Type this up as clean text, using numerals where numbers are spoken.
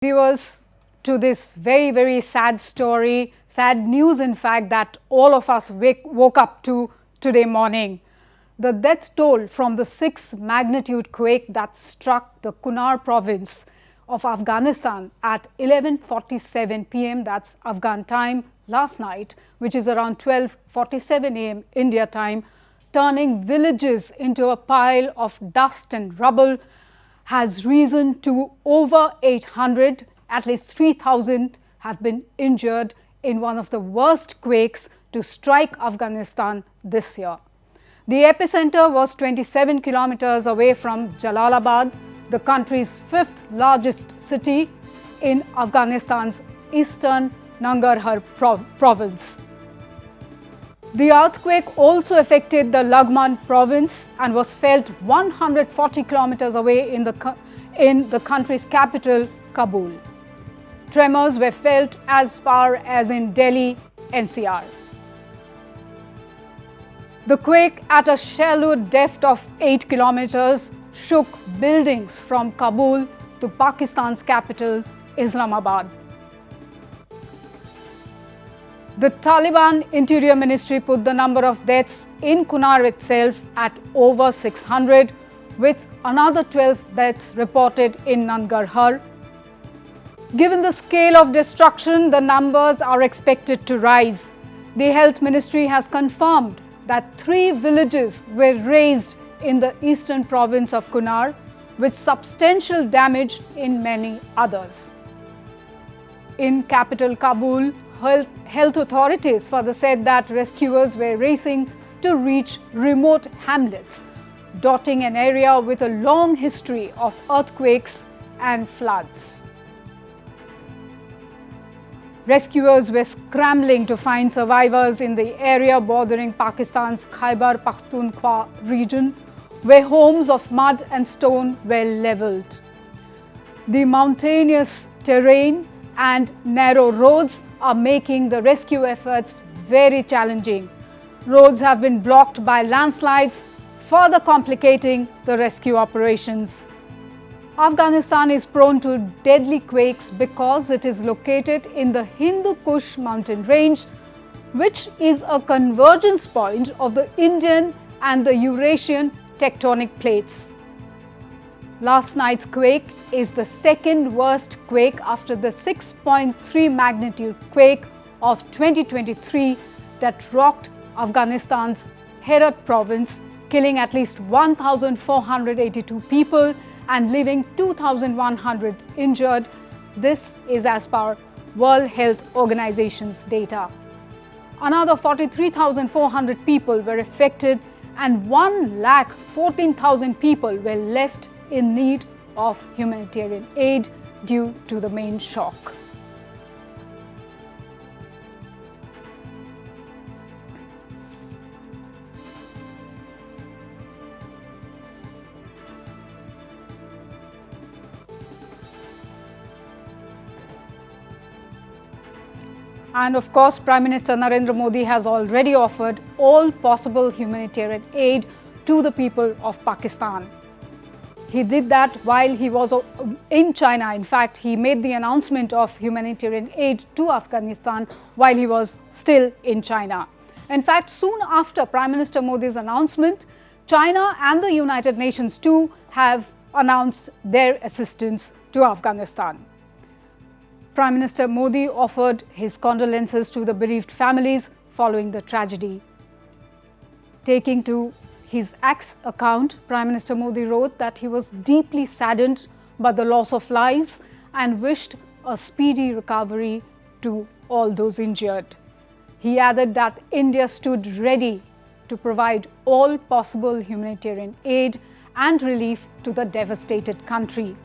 Viewers, to this very sad story, sad news in fact, that all of us woke up to today morning. The death toll from the 6 magnitude quake that struck the Kunar province of Afghanistan at 11:47 p.m. that's Afghan time last night, which is around 12:47 a.m. India time, turning villages into a pile of dust and rubble, has risen to over 800. At least 3,000 have been injured in one of the worst quakes to strike Afghanistan this year. The epicenter was 27 kilometers away from Jalalabad, the country's 5th largest city in Afghanistan's eastern Nangarhar province. The earthquake also affected the Laghman province and was felt 140 kilometers away in the country's capital, Kabul. Tremors were felt as far as in Delhi, NCR. The quake, at a shallow depth of 8 kilometers, shook buildings from Kabul to Pakistan's capital, Islamabad. The Taliban Interior Ministry put the number of deaths in Kunar itself at over 600, with another 12 deaths reported in Nangarhar. Given the scale of destruction, the numbers are expected to rise. The Health Ministry has confirmed that 3 villages were razed in the eastern province of Kunar, with substantial damage in many others. In capital Kabul, health authorities further said that rescuers were racing to reach remote hamlets, dotting an area with a long history of earthquakes and floods. Rescuers were scrambling to find survivors in the area bordering Pakistan's Khyber Pakhtunkhwa region, where homes of mud and stone were leveled. The mountainous terrain and narrow roads are making the rescue efforts very challenging. Roads have been blocked by landslides, further complicating the rescue operations. Afghanistan is prone to deadly quakes because it is located in the Hindu Kush mountain range, which is a convergence point of the Indian and the Eurasian tectonic plates. Last night's quake is the second worst quake after the 6.3 magnitude quake of 2023 that rocked Afghanistan's Herat province, killing at least 1,482 people and leaving 2,100 injured. This is as per World Health Organization's data. Another 43,400 people were affected and 1,14,000 people were left in need of humanitarian aid due to the main shock. And of course, Prime Minister Narendra Modi has already offered all possible humanitarian aid to the people of Pakistan. He did that while he was in China. In fact, he made the announcement of humanitarian aid to Afghanistan while he was still in China. In fact, soon after Prime Minister Modi's announcement, China and the United Nations too have announced their assistance to Afghanistan. Prime Minister Modi offered his condolences to the bereaved families following the tragedy. Taking to his X account, Prime Minister Modi wrote that he was deeply saddened by the loss of lives and wished a speedy recovery to all those injured. He added that India stood ready to provide all possible humanitarian aid and relief to the devastated country.